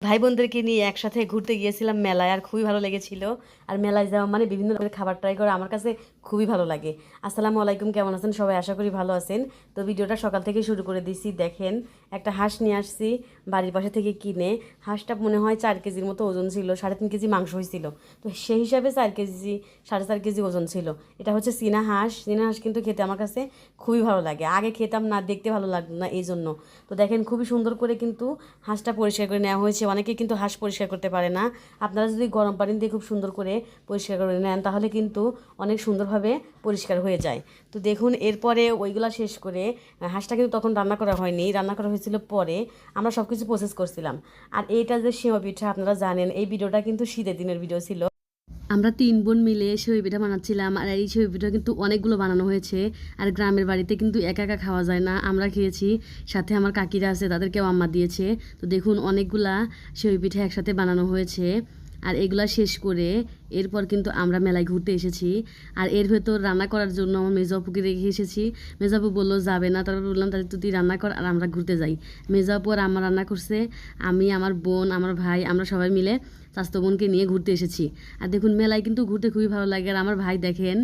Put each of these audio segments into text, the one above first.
ভাই বোনদেরকে নিয়ে একসাথে ঘুরতে গিয়েছিলাম মেলায়, আর খুবই ভালো লেগেছিল। আর মেলায় যাওয়া মানে বিভিন্ন রকমের খাবার ট্রাই করা আমার কাছে খুবই ভালো লাগে। আসসালামু আলাইকুম, কেমন আছেন সবাই? আশা করি ভালো আছেন। তো ভিডিওটা সকাল থেকে শুরু করে দিছি। দেখেন, একটা হাঁস নিয়ে আসছি বাড়ির পাশে থেকে কিনে। হাঁসটা মনে হয় 4 কেজির মতো ওজন ছিল, 3.5 কেজি মাংস হয়েছিল। তো সেই হিসাবে 4 কেজি 4.5 কেজি ওজন ছিল। এটা হচ্ছে চীনা হাঁস। চীনা হাঁস কিন্তু খেতে আমার কাছে খুবই ভালো লাগে। আগে খেতাম না, দেখতে ভালো লাগতো না এই জন্য। তো দেখেন, খুবই সুন্দর করে কিন্তু হাঁসটা পরিষ্কার করে নেওয়া হয়েছে। অনেকে কিন্তু হাঁস পরিষ্কার করতে পারে না। আপনারা যদি গরম পানি দিয়ে খুব সুন্দর করে পরিষ্কার করে নেন তাহলে কিন্তু অনেক সুন্দরভাবে পরিষ্কার হয়ে যায়। তো দেখুন, এরপরে ওইগুলা শেষ করে হাঁসটা কিন্তু তখন রান্না করা হয়নি, রান্না করা হয়েছিল পরে। আমরা সব কিছু প্রসেস করছিলাম। আর এইটা যে সেমাই পিঠা, আপনারা জানেন এই ভিডিওটা কিন্তু শীতের দিনের ভিডিও ছিল। আমরা 3 বোন মিলে সেমাই পিঠা বানাচ্ছিলাম। আর এই সেমাই পিঠা কিন্তু অনেকগুলো বানানো হয়েছে। আর গ্রামের বাড়িতে কিন্তু একা একা খাওয়া যায় না, আমরা খেয়েছি, সাথে আমার কাকিরা আছে তাদেরকেও আম্মা দিয়েছে। তো দেখুন, অনেকগুলা সেমাই পিঠা একসাথে বানানো হয়েছে। আর এগুলা শেষ করে এরপর কিন্তু আমরা মেলায় ঘুরতে এসেছি। আর এর ভেতর রান্না করার জন্য আমার মেজো আপুকে রেখে এসেছি। মেজো আপু বললো যাবে না, তারপর বললাম তাহলে তুই রান্না কর আর আমরা ঘুরতে যাই। মেজো আপু আর আমার রান্না করছে, আমি, আমার বোন, আমার ভাই, আমরা সবাই মিলে স্বাস্থ্য বোনকে নিয়ে ঘুরতে এসেছি। আর দেখুন, মেলায় কিন্তু ঘুরতে খুবই ভালো লাগে। আর আমার ভাই দেখেন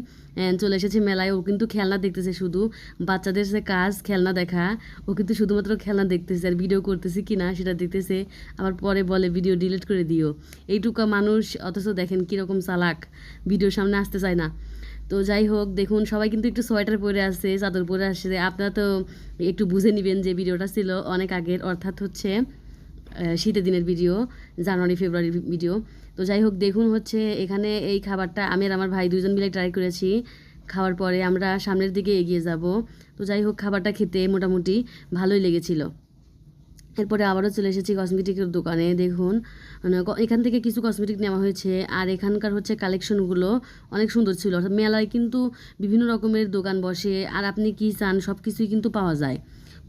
চলে এসেছে মেলায়। ও কিন্তু খেলনা দেখতেছে, শুধু বাচ্চাদের যে কাজ খেলনা দেখা, ও কিন্তু শুধুমাত্র খেলনা দেখতেছে আর ভিডিও করতেছি কি না সেটা দেখতেছে। আবার পরে বলে ভিডিও ডিলিট করে দিও। এইটুকু মানুষ, অথচ দেখেন কীরকম চালাক, ভিডিওর সামনে আসতে চায় না। তো যাই হোক, দেখুন সবাই কিন্তু একটু সোয়েটার পরে আসছে, চাদর পরে আসছে। আপনারা তো একটু বুঝে নেবেন যে ভিডিওটা ছিল অনেক আগের, অর্থাৎ হচ্ছে শীতের দিনের ভিডিও, জানুয়ারি ফেব্রুয়ারির ভিডিও। তো যাই হোক, দেখুন হচ্ছে এখানে এই খাবারটা আমি আর আমার ভাই দুজন মিলে ট্রাই করেছি। খাওয়ার পরে আমরা সামনের দিকে এগিয়ে যাব। তো যাই হোক, খাবারটা খেতে মোটামুটি ভালোই লেগেছিল। এরপরে আবারও চলে এসেছি কসমেটিকের দোকানে। দেখুন, মানে এখান থেকে কিছু কসমেটিক নেওয়া হয়েছে। আর এখানকার হচ্ছে কালেকশনগুলো অনেক সুন্দর ছিল। অর্থাৎ মেলায় কিন্তু বিভিন্ন রকমের দোকান বসে, আর আপনি কি চান সব কিছুই কিন্তু পাওয়া যায়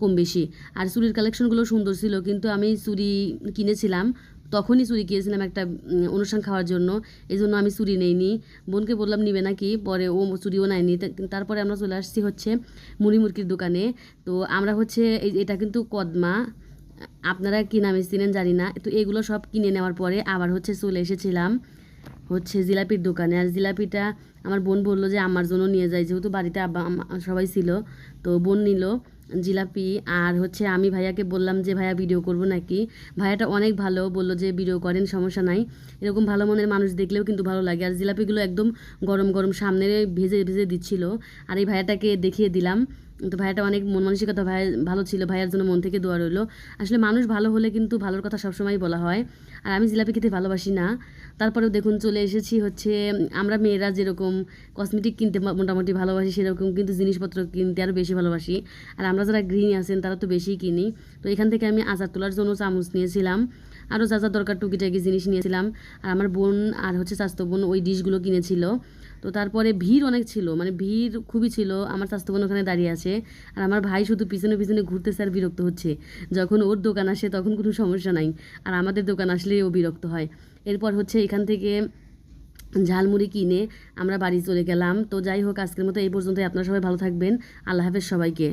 কম বেশি। আর চুড়ির কালেকশনগুলো সুন্দর ছিল, কিন্তু আমি চুড়ি কিনেছিলাম, তখনই চুড়ি কিনেছিলাম একটা অনুষ্ঠান খাওয়ার জন্য। এই জন্য আমি চুড়ি নেইনি। বোনকে বললাম নিবে নাকি, পরে ও চুড়িও নেয়নি। তারপরে আমরা চলে আসছি হচ্ছে মুড়ি মুরগির দোকানে। তো আমরা হচ্ছে এটা কিন্তু কদমা, আপনারা কী নামে চিনেন জানি না। তো এগুলো সব কিনে নেওয়ার পরে আবার হচ্ছে চলে এসেছিলাম হচ্ছে জিলাপির দোকানে। আর জিলাপিটা আমার বোন বললো যে আমার জন্য নিয়ে যায়, যেহেতু বাড়িতে আব্বা সবাই ছিল। তো বোন নিল জিলাপি। আর হচ্ছে আমি ভাইয়াকে বললাম যে ভাইয়া ভিডিও করব নাকি। ভাইয়াটা অনেক ভালো, বললো যে ভিডিও করেন, সমস্যা নাই। এরকম ভালো মনের মানুষ দেখলেও কিন্তু ভালো লাগে। আর জিলাপিগুলো একদম গরম গরম সামনে ভেজে ভেজে দিচ্ছিল। আর এই ভাইয়াটাকে দেখিয়ে দিলাম। তো ভাইয়াটা অনেক মন মানসিকতা ভালো ছিল, ভাইয়ার জন্য মন থেকে দোয়া রইলো। আসলে মানুষ ভালো হলে কিন্তু ভালোর কথা সবসময় বলা হয়। আর আমি জিলাপি খেতে ভালোবাসি না, তারপরেও দেখুন চলে এসেছি হচ্ছে, আমরা মেয়েরা যেরকম কসমেটিক কিনতে মোটামুটি ভালোবাসি, সেরকম কিন্তু জিনিসপত্র কিনতে আরও বেশি ভালোবাসি। আর আমরা যারা গৃহিণী আছেন তারা তো বেশিই কিনি। তো এখান থেকে আমি আচার তোলার জন্য চামচ নিয়েছিলাম, আরও যা যা দরকার টুকিটাকি জিনিস নিয়েছিলাম। আর আমার বোন আর হচ্ছে স্বাস্থ্য বোন ওই ডিশগুলো কিনেছিল। তো তারপরে ভিড় অনেক ছিল, মানে ভিড় খুবই ছিল। আমার স্বাস্থ্য বোন ওখানে দাঁড়িয়ে আছে, আর আমার ভাই শুধু পিছনে পিছনে ঘুরতেছে আর বিরক্ত হচ্ছে। যখন ওর দোকান আসে তখন কোনো সমস্যা নাই, আর আমাদের দোকান আসলেই ও বিরক্ত হয়। এরপর হচ্ছে এখান থেকে ঝালমুড়ি কিনে আমরা বাড়ি চলে গেলাম। তো যাই হোক, আজকের মতো এই পর্যন্তই। আপনারা সবাই ভালো থাকবেন। আল্লাহ হাফেজ সবাইকে।